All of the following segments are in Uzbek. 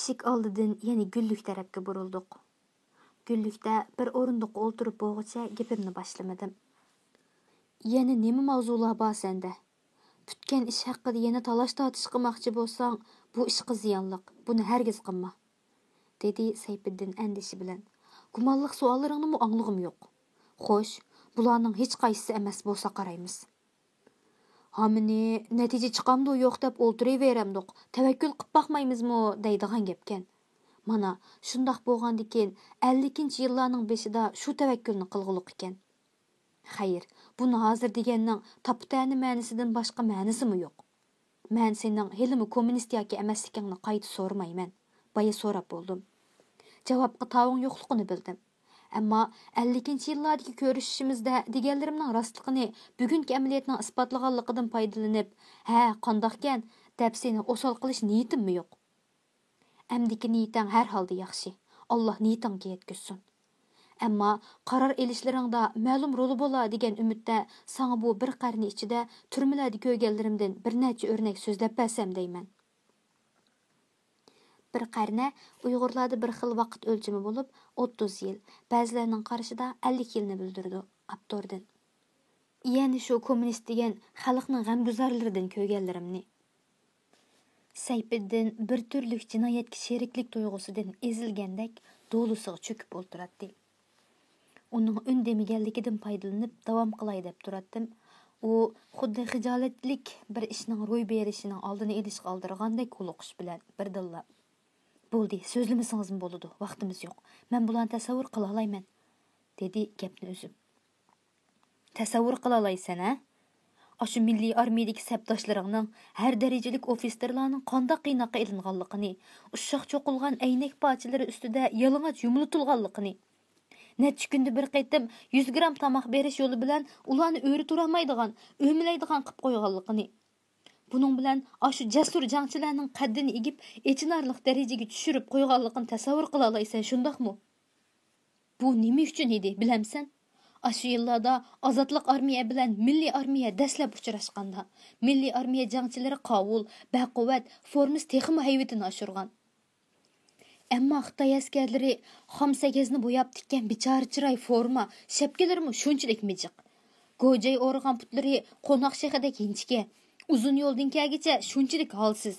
Eshik oldidan yana Güllük tarafga burildik. Güllükdə bir o'rindiqqa o'ltirib bo'lg'icha gapimni boshlamadim. Yana nima mavzular bor senda? Tutgan ish haqida yana talash-tortish qilmoqchi bo'lsang, bu ishqa ziyonliq. Buni hargiz qilma, dedi Sayfiddin andishi bilan. Gumonliq savollaringni anglag'im yo'q. Xo'sh, bularning hech qaysisi emas bo'lsa qaraymiz. Hamini natija chiqamdi yo'q deb o'ltiraveramdiq. Tavakkul qilib baxmaymizmi deydigan gapkan. Mana shundoq bo'lgandikin 50-yillarning beshida shu tavakkulni qilg'uluq ekan. Xayr, buni hozir deganning taptani ma'nisidan boshqa ma'nisimi yo'q. Men sening helimi kommunist yoki emasligingni qayta so'ramayman. Baya so'rab bo'ldim. Javobga taving yo'qligini bildim. Ammo 50-yillardagi ko'rishishimizda deganlarimning rostligini bugungi amaliyotning isbotlaganligidan foydalanib, "Ha, qandoqkan?" deb seni osol qilish niyatimmi yo'q. Әмдікі ниетің әр халда яқшы. Allah niyetingga yetkizsin. Ammo qaror elishlarыңda ma'lum roli bo'la degan umidda sana bu bir qarni ichida turmalarda ko'rganlarimdan bir necha o'rnak so'zlab bersam deyman. Bir qarna Uyg'urlarda bir xil vaqt o'lchami bo'lib 30 yil, ba'zilarning qarashida 50 yilni bildirdi avtordan. Ya'ni shu kommunist degan xalqning g'amguzarlaridan ko'rganlarimni. Sayfiddin bir türlük cinayetki şeriklik duygusudan ezilgandek dolusuğa çöküp o'ltiratdi. Uning ündemiganligidan foydalanib davom qilay deb turatdim. U xuddi xijolatlik bir ishning ro'y berishining oldini olish qoldirgandek quloqish bilan birdilla. Bo'ldi, so'zlamasingizmi bo'ladi, vaqtimiz yo'q. Men bularni tasavvur qila olmayman, dedi gapni o'zim. Tasavvur qila olaysan, ha? Aşı milliy armiyadagi sabdoshlaringning har darajalik ofitserlarning qanday qiynoqqa ilinganligini, ushshoq cho'qilgan aynak parchalari ustida yalang'och yumiltilganligini, necha kunda bir qaytim 100 gram tomoq berish yo'li bilan ularni o'ri turolmaydigan, o'milaydigan qilib qo'yganligini. Buning bilan aşı jasur jangchilarning qaddini egib, echinarlik darajaga tushirib qo'yganligini tasavvur qila olaysan, shundaqmi? Bu nima uchun edi, bilamsan? Aşı yıllarda azatlık armiya bilan milliy armiya dastlab uchrashganda, milliy armiya jangchilari qovul, baquvvat, formis texmi hayvitini oshirgan. Ammo Xitoy askarlari xomsagazni bo'yab tikkan bichora chiroy forma, shapkalarimi shunchalik mijiq. Gojay o'rgan putlari qo'noq shahidek inchga, uzun yo'ldan kelgacha shunchalik holsiz.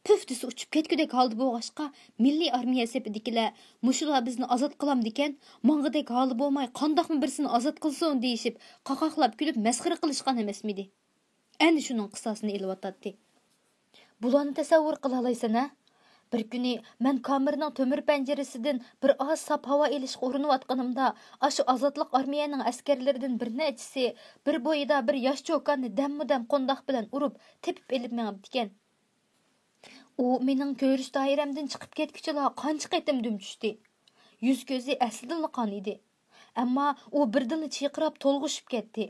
Püftüsü uçup ketgudek haldı boğaşqa, milliy armiya sepidikiler, muşular bizni azat qılam diken, mangıdek halı boğmay, qandaqmı birisini azat qılsın deyişip, qaqaqlap gülüp mesxiri qilishqan emes miydi? Endi şunun qısasını elvattatdi. Bulanı tasavvur qılalaysan, ha? Bir günü men kamerinin tömür penceresinden bir az sap hava elişqi urunu atqanımda, aşı azatlık armiyanın askerlerinden bir neçisi, bir boyida bir yaş çokanı dem qondaq bilen urup, tepip elip meğab diken. O mening ko'rish doiramdan chiqib ketguchilar qancha qaytim dum tushdi. Yuz ko'zi aslida qon edi. Ammo u birdinla chiqirib to'lg'ishib ketdi.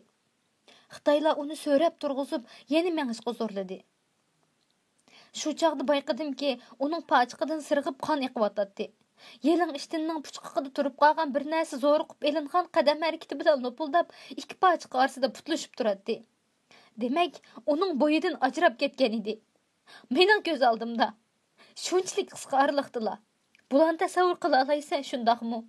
Xitoylar uni so'rab turg'izib, yana mengishga zo'rladi. Shu chaqda bayqadimki, uning pachiqidan sirg'ib qon eqiyotdi. Yeling ishtinning puchqig'ida turib qolgan bir narsa zo'riqib elingan qadam harakati bilan lopuldab, ikki pachiq orasida putlashib turadi. Demak, uning bo'yidan ajrab ketgan edi. Mening ko'z oldimda shunchalik qisqa araliqdilar. Bularni tasavvur qila olaysan, shundaqmi?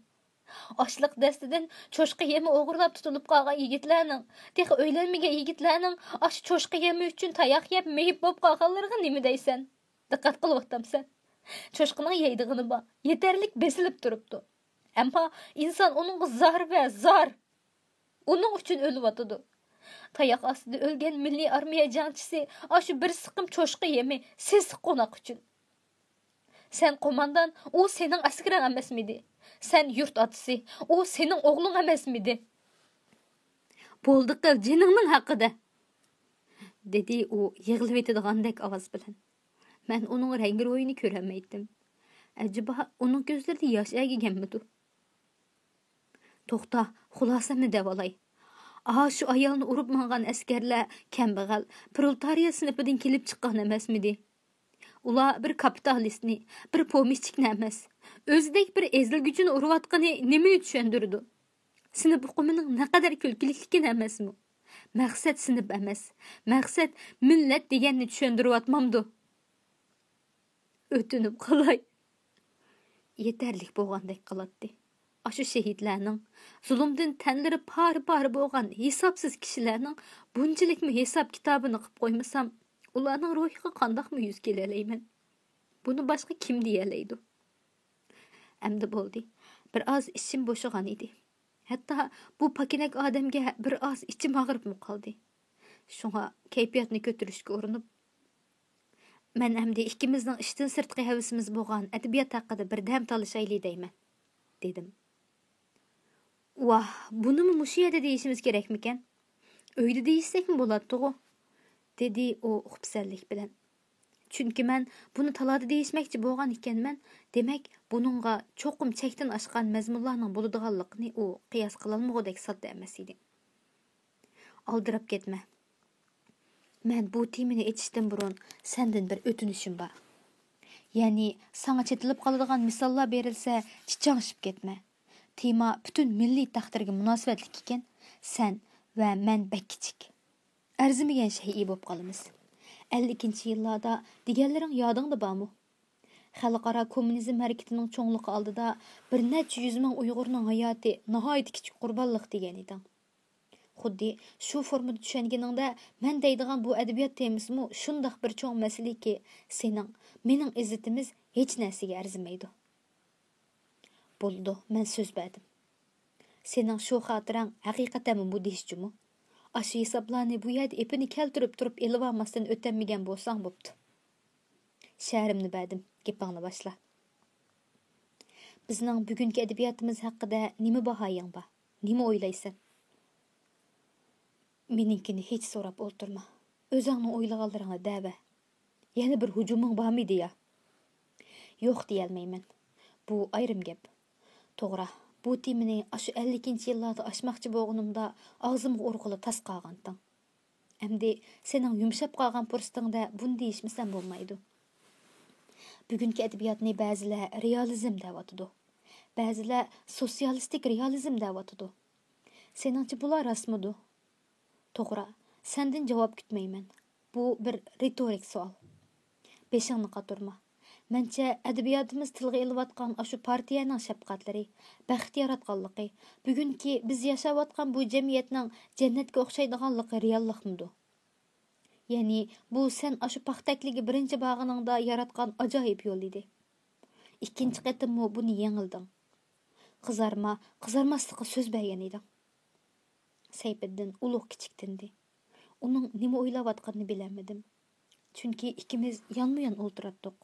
Ochliq dastidan cho'shqa yemi o'g'irlab tutilib qolgan yigitlarning, texi o'ylanmagan yigitlarning ash cho'shqa yemi uchun tayoq yeb meyib bo'lib qolganlarga nima deysan? Diqqat qilib o'tamsan. Cho'shqining yeydig'ini bor, yetarlik besilib turibdi. Ammo inson uning zar va zar uning uchun o'lyotdi. Tayoq ostida o'lgan milliy armiya jangchisi aşı bir siqim cho'shqa yemi sesiq qo'noq uchun. Sen qo'mondan, u sening askaring emasmidi? Sen yurt otasi, u sening o'g'ling emasmidi? Bo'ldi qil, jiningning haqida, dedi u yig'lab etadigandak ovoz bilan. Men uning rangi ro'yini ko'rolmaydim. Ajiba uning ko'zlarida yosh ag'iganmidi? To'xta, xulosamni davolay. Aha, şu ayolni urib mangan askarlar kambag'al, proletariya sinifidan kelib chiqqan emasmidi? Ular bir kapitalistni, bir pomishchikni emas, o'zidek bir ezilguchini urayotgani nima tushundirdi? Sinif hukumining naqadar kulkilikligini emasmi? Maqsad sinif emas, maqsad millat deganni tushundiryapmamdi. O'tinib qolay. yeterlik bo'lgandek qiladi. Aşı şehitlerinin, zulümden tenleri par boğan hesapsız kişilerinin bunçilik mi hesap kitabını qıp koymasam, ularning ruhiga qandaq mı yüz keleleymen? Bunu başka kim diyeleydi? Emdi boldi. Bir az içim boşuğan idi. Hatta bu pakinek adamga bir az içim ağırıp mı kaldı? Şuna keyfiyatını götürüşke urunup, men emdi ikimizning ishdan sirtqi havasimiz bo'lgan adabiyot haqida bir dam talashayli deyman, dedim. Vah, bunimi mushu yerda deyishimiz kerakmikan? Uyda deyishsakmi bo'ladi-ku? Dedi o xupsallik bilan. Chunki men buni talada deyishmoqchi bo'lgan ekanman, demak, buningga cho'qim chekdan oshgan mazmunlarning bo'ladiganligini u qiyos qilolmagudek sodda emas edi. Aldirab ketma. Men bu temani aytishdan burun sendan bir o'tinishim bor. Ya'ni, sana chetilib qoladigan misollar berilsa, chichangishib ketma. Tema bütün milliy taqdirga munosabatli ekan, sen va men bak kichik. Arzimagan shay bo'lib qolamiz. 52-yillarda deganlaring yodingda bormi? Xalqaro kommunizm harakatining cho'ngligi oldida bir necha yuz ming Uyg'urning hayoti nihoyat kichik qurbonlik degan eding. Xuddi shu formada tushunganingda men deydigan bu adabiyot temasimi shundoq bir cho'ng masalaki, sening, mening izzatimiz hech narsaga arzimaydi. Bo'ldi, men so'z berdim. Sening shu xotirang haqiqatan bu deyishchimi? Aşı hesaplarni bu yerda epini keltirib turib elib olmasdan o'tamagan bo'lsang bo'pti. Sha'rimni berdim, gapingni boshla. Bizning bugungi adabiyotimiz haqida nima bahoying bor? Nima o'ylaysan? Meninkini hech so'rab o'ltirma. O'zingni o'ylaganlaringni da'va. Yana bir hujuming bormi deya? Yo'q deyolmayman. Bu ayrim gap. To'g'ri, bu temani aşı 50-yillarda aşmoqchi bo'lganimda og'zimga urg'ili tas qolgandim. Endi sening yumshab qolgan fursatыңda buni deyishmasam bo'lmaydi. Bugungi adabiyotni ba'zilar realizm deyotdi. Ba'zilar sotsialistik realizm deyotdi. Seningcha bular rostmidi? To'g'ri, sendan javob kutmayman. Bu bir retorik savol. Beshingni qotirma. Mencha adabiyotimiz tilga ilayotgan shu partiyaning shafqatlari, baxt yaratganligi, bugunki biz yashayotgan bu jamiyatning jannatga o'xshaydiganligi reallikmidi? Ya'ni bu sen shu paxtakligi birinchi bag'iningda yaratgan ajoyib yo'l edi. Ikkinchi qatimmi buni yengilding. Qizarmaslikqa so'z bergan eding. Sayfiddin ulug' kichiktindi. Uning nima o'ylayotganini bilamadim. Chunki ikkimiz yonma-yon o'ltirardik.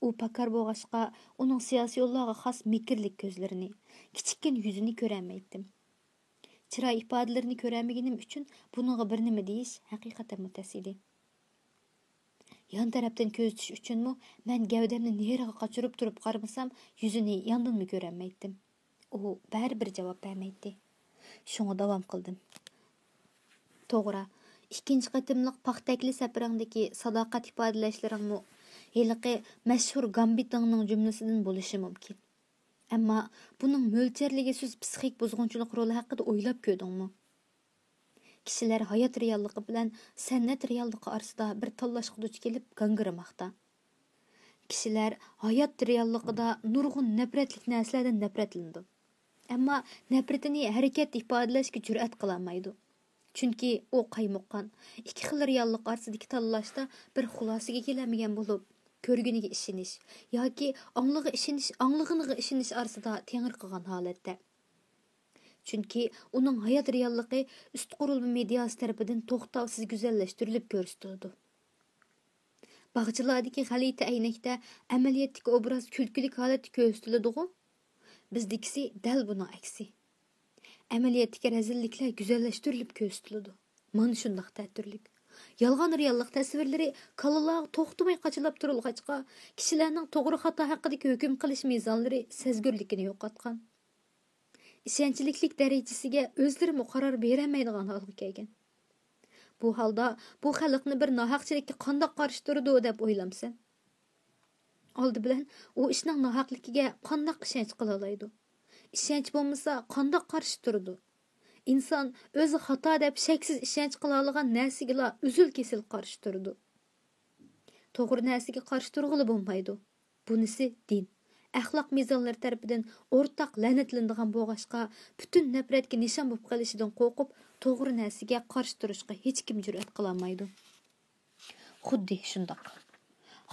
U pakar bo'lg'achqa uning siyosiy yo'llarga xos mikrlik ko'zlarini, kichikkin yuzini ko'rolmaydim. Chiroy ifodalarini ko'rolmaganim uchun buningga bir nima deyish haqiqatan mutas edi. Yon tarafdan ko'z tutish uchunmi men gavdamni neriga qochirib turib qaramasam, yuzini yondanmi ko'rolmaydim. U baribir javob bermaydi. Shunga davom qildim. To'g'ri, ikkinchi qatimliq paxtakli safarangdagi sadoqat ifodalashlaringmi heliqi mashhur gambitingning jumlasidan bo'lishi mumkin. Ammo buning mo'lcherligi so'z psixik buzg'unchilik roli haqida o'ylab ko'rdingmi? Kishilar hayot realligi bilan san'at realligi orasida bir tanlashga duch kelib gangiramoqda. Kishilar hayot realligida nurg'un nafratlik narsalardan nafratlandi. Ammo nafratini harakat ifodalashga jur'at qilolmaydi. Chunki u qaymoqqan ikki xil reallik orasidagi tanlashda bir xulosaga kelamagan bo'lib, ko'rguniga ishonish yoki anglig'iga ishonish orasida tengir qilgan holatda. Chunki uning hayot realligi ust qurilma mediasi tarafidan to'xtovsiz go'zallashtirilib ko'rsatildi. Bog'chalardagi g'alati aynakda amaliyotdagi obraz kulkilik holatda ko'rsatiladi-ku. Bizdikisi dal buning aksi. Amaliyotdagi razilliklar go'zallashtirilib ko'rsatiladi. Mana shundoq ta'tirlik. Yolg'on reallik tasvirlari kallalarga to'xtamay qachilab turilg'achqa, kishilarning to'g'ri xato haqidagi hukm qilish mezonlari sezgurlikini yo'qotgan. Ishonchliklik darajasiga o'zlari qaror berolmaydigan holga kelgan. Bu holda bu xalqni bir nohaqchilikka qanday qarshi turadi deb o'ylamsan? Oldi bilan u ishning nohaqligiga qanday ishonch qila oladi? Ishonch bo'lmasa qanday qarshi turadi? İnsan o'zi xato deb shaksiz ishonch qila olgan narsaga uzul kesil qarshi turadi. To'g'ri narsaga qarshi turg'ili bo'lmaydi. Bunisi din. axloq mezonlari tarafidan o'rtaq la'natlanadigan bo'lg'ashqa butun nafratga nishon bo'lib qolishidan qo'rqib to'g'ri narsaga qarshi turishga hech kim jur'at qilolmaydi. Xuddi shundoq.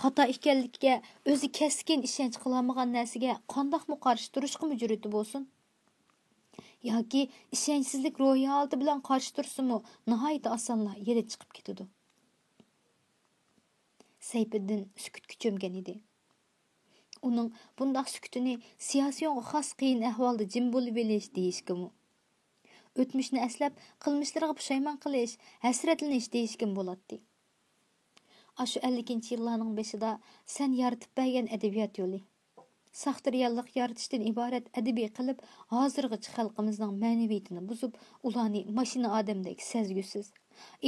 Xato ekanligiga o'zi keskin ishonch qilolmagan narsaga qandoqmi qarshi turishga jur'ati bo'lsin? Yoki ishonchsizlik ruhiy holati bilan qarshi tursimi, nihoyat osonla yeli chiqib ketadi. Sayfiddin sukutga cho'mgan edi. Uning bundoq sukutini siyosiyonga xos qiyin ahvolda jim bo'lib olish deyishkimi? O'tmishni aslab, qilmishlariga pushaymon qilish, hasratlanish deyishkim bo'ladi. Ashu 50-yillarning beshida sen yaratib bergan adabiyot yo'li, saxta reallik yaratishdan iborat adabiy qilib, hozirgacha xalqimizning ma'naviyatini buzib, ularni mashina odamdek sezgusiz,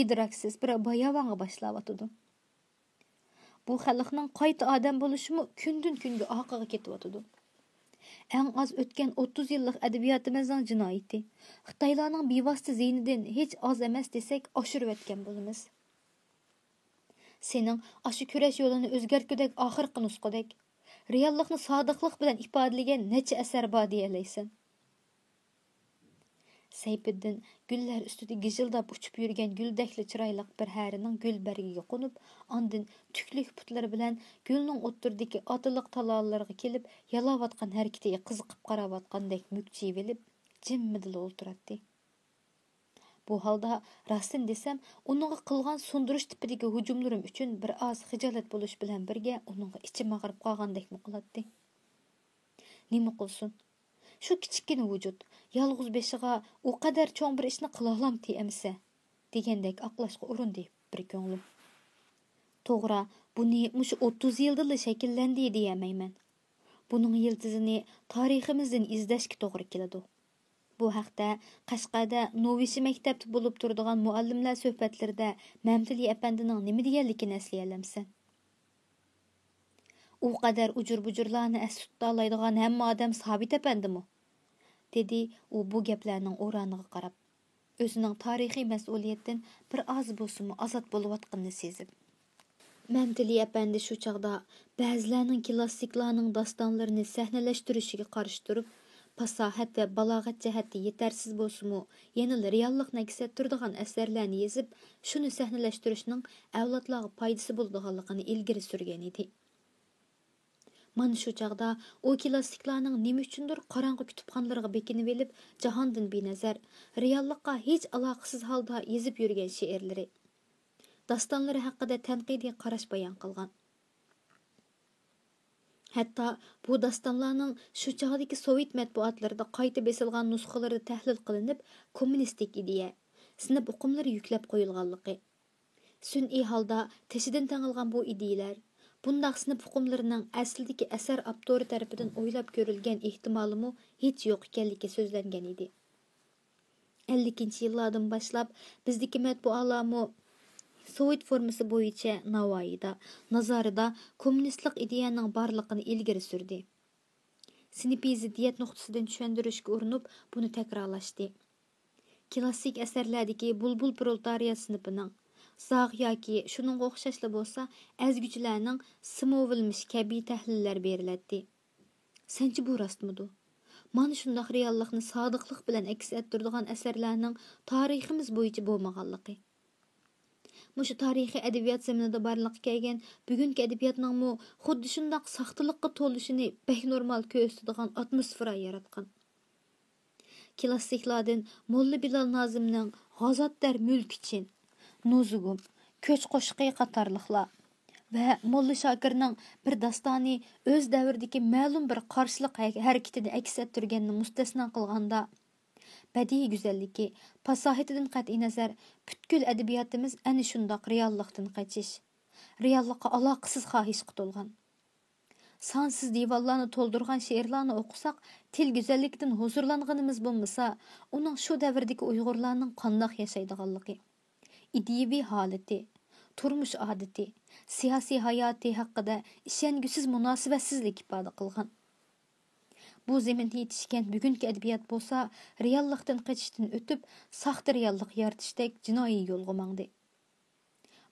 idraksiz bir bayavonga boshlab bu xalqning qayta odam bo'lishimi kundan kunga orqaga ketyotidi. Eng az o'tgan 30 yillik adabiyotimizning jinoyati Xitoylarning bevosita ziynidan hech oz emas desak oshirib o'tgan bo'lamiz. Sening ashu kurash yo'lini o'zgartgudek oxirgi nusqadek reallikni sodiqlik bilan ifodalagan necha asar bor deyalaysan. Sayfiddin gullar ustida gijildab uchib yurgan guldakli chiroyli bir harining gul bargiga qo'nib, ondan tuklik putlari bilan gulning o'ttirdagi otiliq talonlariga kelib, yalayotgan harakatiga qiziqib qarayotgandek mukchiyib olib, jimmidil o'ltiradi. Bu holda rostini desam, uningga qilgan sundirish tipidagi hujumlarim uchun bir oz xijolat bo'lish bilan birga uningga ichim og'rib qolgandekmi qiladi. Nima qilsin? Shu kichikgina vujud yolg'iz beshiga u qadar cho'ng bir ishni qila olamdi emsa degandek aqlashga urindi bir ko'nglim. To'g'ri, buni mushu 30 yilda shakllandi deyamayman. Buning yiltizini tariximizdan izlashga to'g'ri keladi. Bu haqda Qashqarda Novishi maktabda bo'lib turadigan muallimlar suhbatlarida Mamtili apandining nima deganligini eslayapsan. U qadar ujur-bujurlarni asutda oladigan hamma odam Sabit apandimi? Dedi u bu gaplarning o'raniga qarab, o'zining tarixiy mas'uliyatdan bir oz bo'lsa-mu ozod bo'layotganini sezib. Mamtili apandi shu chaqda ba'zilarning klassiklarning dostonlarini sahnalashtirishiga qarshi turib, fasohat va balog'at jihati yetarsiz bo'lsa-mu, yana reallikni aks ettiradigan asarlarni yozib, shuni sahnalashtirishning avlodlarga foydasi bo'ladiganligini ilgari surgan edi. Mana shu chaqda o klassiklarning nima uchundir qorong'i kutubxonalariga bekinib olib, jahondan benazar, reallikqa hech aloqasiz holda yozib yurgan she'rlari, dostonlari haqida tanqidiy qarash bayon qilgan. Hatto bu dostonlarning shu chog'dagi Sovet matbuotlarida qayta besilgan nusxalari tahlil qilinib, kommunistik ideya, sinf o'qimlari yuklab qo'yilganligi. Sun'iy holda teshidan tangilgan bu ideyalar bundaq sinf hukmlarining aslidagi asar avtori tarafidan o'ylab ko'rilgan ehtimolimi hech yo'q ekanligi so'zlangan edi. 50-yillardan boshlab bizdagi matbuotlarmi Sovet formasi bo'yicha Navoiyda, nazarida kommunistlik ideyaning borligini ilgari surdi. Sinfiy ziddiyat nuqtasidan tushuntirishga urinib, buni takrorlashdi. Klassik asarlardagi bulbul proletariat sinfining zog' yoki shuning o'xshashli bo'lsa, azguchilarning simovulmish kabi tahlillar beriladi. Senchi bu rostmidi? Mana shundoq reallikni sodiqlik bilan aks ettiradigan asarlarning tariximiz bo'yicha bo'lmaganligi. Mushu tarixiy adabiyot zaminida barliqqa kelgan bugungi adabiyotning xuddi shundoq saxtalikqa to'lishini bek normal ko'rsatadigan atmosfera yaratgan. Klassiklardan Molla Bilal Nozimning G'azotlar mulk uchun, Nuzugum, Ko'ch qo'shiqi qatorliqlar va Molla Shokirning bir dastoni o'z davridagi ma'lum bir qarshilik harakatini aks ettirganini mustasno qilganda, badiiy go'zalligi, fasohatidan qat'iy nazar, butkul adabiyotimiz ana shundoq reallikdan qochish, reallikqa aloqasiz xohishga to'lgan. Sonsiz divanlarni to'ldirgan she'rlarni o'qisak, til go'zalligidan huzurlanganimiz bo'lmasa, uning shu davrdagi Uyg'urlarning qandoq yashaydiganligi, ideaviy holati, turmush odati, siyosiy hayoti haqida ishongusiz munosabatsizlik ifoda qilgan. Bu zaminda yetishgan bugungi adabiyot bo'lsa, reallikdan qochishdan o'tib, saxta reallik yaratishdek jinoiy yo'lga mangdi.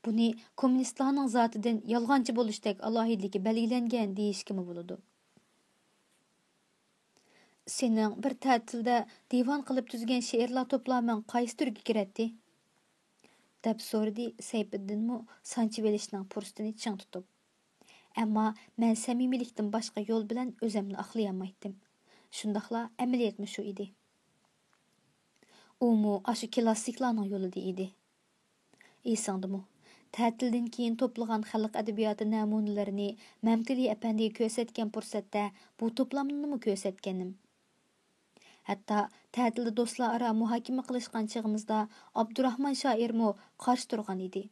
Buni kommunistlarning zotidan yolg'onchi bo'lishdek alohidligi belgilangan deyishkimi bo'ladi. Sening bir ta'tilda divan qilib tuzgan she'rlar to'plaming qaysi turga kiradi? Deb so'radi Sayfiddinmi sanchib olishning fursatini ching tutib. Ammo men samimiylikdan boshqa yo'l bilan o'zimni oqlayolmaydim. Shundaqla amaliyotmi shu edi. Umu ashu klassiklarning yo'lida edi. Esingdimi? Ta'tildan keyin to'plagan xalq adabiyoti namunalarini Mamtili apandiga ko'rsatgan fursatda bu to'plamni ko'rsatganim. Hatto ta'tilda do'stlar aro muhokama qilishgan chig'imizda Abdurahmon shoirmi qarshi turgan edi.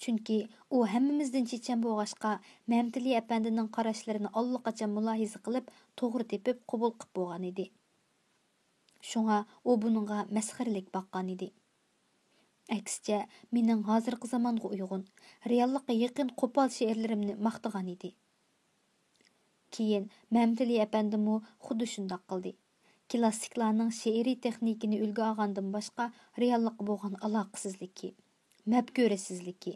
Chunki u hammamizdan chechan bo'lg'ashqa Mamtili apandining qarashlarini allaqachon mulohiza qilib, to'g'ri tepib qabul qilib bo'lgan edi. Shunga u buningga masxaralik baqqan edi. Aksicha, mening hozirgi zamonga uyg'un, reallikqa yaqin qo'pol she'rlarimni maqtagan edi. Keyin Mamtili apandimu xuddi shundoq qildi. Klassiklarning she'riy texnikini ulgu olgandan boshqa reallikqa bo'lgan aloqasizligi, mabko'rasizligi,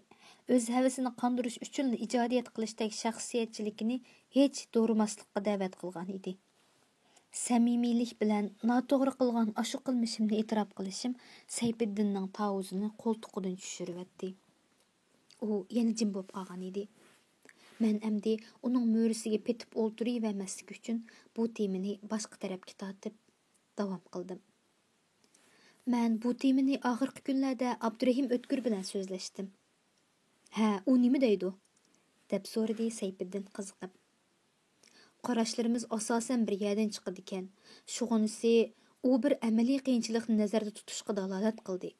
o'z havasini qandirish uchun ijodiyat qilishdek shaxsiyatchilikini hech do'rimaslikqa da'vat qilgan edi. Samimiylik bilan noto'g'ri qilgan ashu qilmishimni e'tirof qilishim Sayfiddinning tavuzini qo'ltiqidan tushiribdi. U yana jim bo'lib qolgan edi. Men endi uning mo'risiga petib o'ltiravermaslik uchun bu temani boshqa tarafga tortib davom qildim. Men bu temani oxirgi kunlarda Abdurahim O'tkir bilan so'zlashdim. "Ha, u nima deydi?" deb so'radi Sayfiddin qiziqib. Qarashlarimiz asosan bir yerdan chiqadi ekan. Shug'unisi u bir amaliy qiyinchilikni nazarda tutishga dalolat qildi.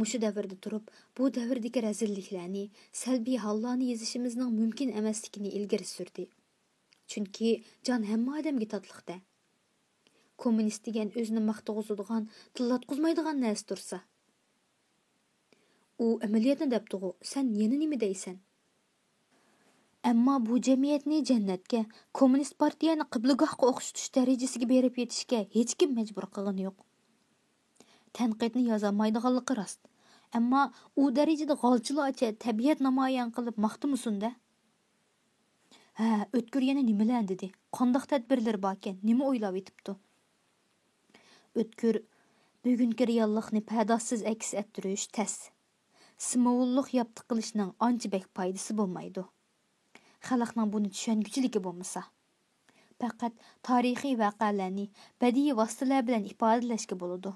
Mushu davrda turib, bu davrdagi razilliklarni, salbiy hollarni yozishimizning mumkin emasligini ilgari surdi. Chunki jon hamma odamga tatliqda. Kommunist degan o'zini maqtag'uzadigan, tillatqizmaydigan narsa tursa. U amaliyotni debdi-ku, sen yana nima deysan? Ammo bu jamiyatni jannatga, kommunist partiyani qiblagohga o'xshatish darajasiga berib yetishga hech kim majbur qilgani yo'q. Tanqidni yozolmaydiganligi rost. Ammo u darajada g'olchilarcha tabiat namoyon qilib maqtamusin-da. Ha, O'tkir yana nimalar dedi? Qandoq tadbirlar bor ekan? Nima o'ylab etibdi? O'tkir bugungi reallikni pardozsiz aks ettirish tas. Simovulluq yapti qilishning ancha bek foydasi bo'lmaydi. Xalqning buni tushungujiligi bo'lmasa. Faqat tarixiy voqealarni badiiy vositalar bilan ifodalashga bo'ladi.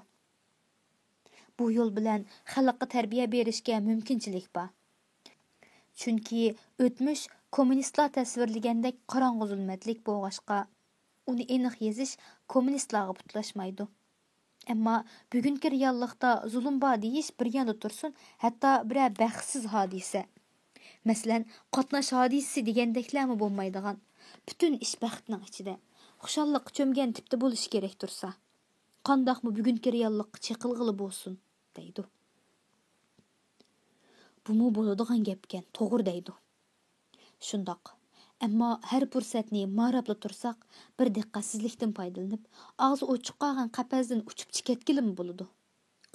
Bu yo'l bilan xalqqa tarbiya berishga mumkinchilik bor. Chunki o'tmish kommunistlar tasvirlagandek qorong'u zulmatlik bo'lg'ashqa, uni aniq yozish kommunistlarga putlashmaydi. Ammo bugungi reallikda zulm bor deyish bir yonda tursin, hatto bir baxtsiz hodisa. Masalan, qatnash hodisasi degandeklarmi bo'lmaydigan. Butun ish baxtning ichida, xushalliq cho'mgan tipda bo'lishi kerak tursa. Qandoqmi bugungi reallikqa chiqilg'ili bo'lsin, deydi. Bumu bo'ladigan gapkan, to'g'ri deydi. Shundoq. Ammo har fursatni marabla tursak, bir diqqatsizlikdan foydalanib, og'zi ochiq qolgan qafasdan uchib chiqatgilimi bo'ladi.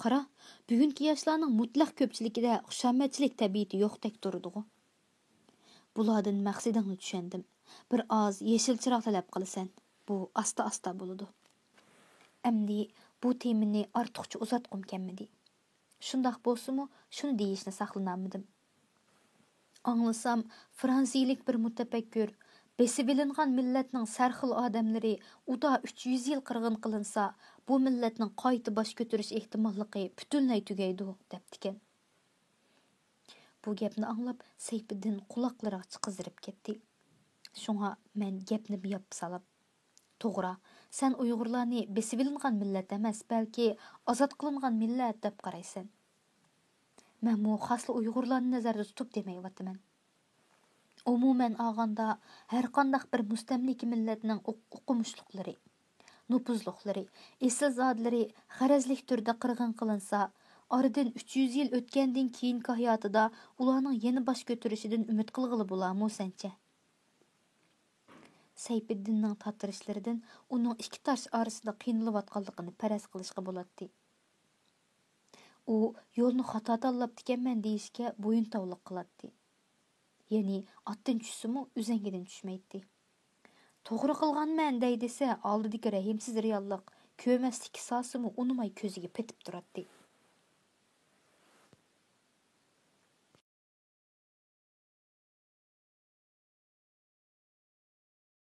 Qara, bugungi yoshlarning mutlaq ko'pchiligida xushomadchilik tabiati yo'qdek turadi. Bulardan maqsadingni tushundim. Bir oz yeshil chiroq talab qilasan. Bu asta-asta bo'ladi. Endi bu temani ortiqcha uzatqim kelmadi. Shundoq bo'lsa-mu, shuni deyishni saqlanamadim. Anglasam, Fransiyalik bir mutafakkir, besib ilingan millatning sarxil odamlari uda 300 yil qirg'in qilinsa, bu millatning qayta bosh ko'tarish ehtimolligi butunlay tugaydi, debdikan. Bu gapni anglab, Sayfiddin quloqlariga chiqizirib ketdi. Shunga men gapni buyab salib, to'g'ri, sen Uyg'urlarni besib ilingan millat emas, balki ozod qilingan millat deb qaraysan. Men bu xosli Uyg'urlarni nazarda tutib demayapman. Umuman olganda, har qanday bir mustamlika millatning o'qimishliklari, nupuzliklari, esilzodlari g'arazlik turda qirg'in qilinsa, oradan 300 yil o'tgandan keyingi hayotida ularning yana bosh ko'tarishidan umid qilg'ili bo'larmi sencha? Sayfiddinning tatirishlardan uning ikki tosh orasida qiynalayotganligini faraz qilishga bo'ladi. U yo'lni xato tanlab ekanman deyishga bo'yin tovliq qiladi. Ya'ni otdan tushsa-mu, uzangidan tushmaydi. To'g'ri qilganman dey desa, oldidagi rahimsiz reallik ko'maslik sasimi unumay ko'ziga petib turadi.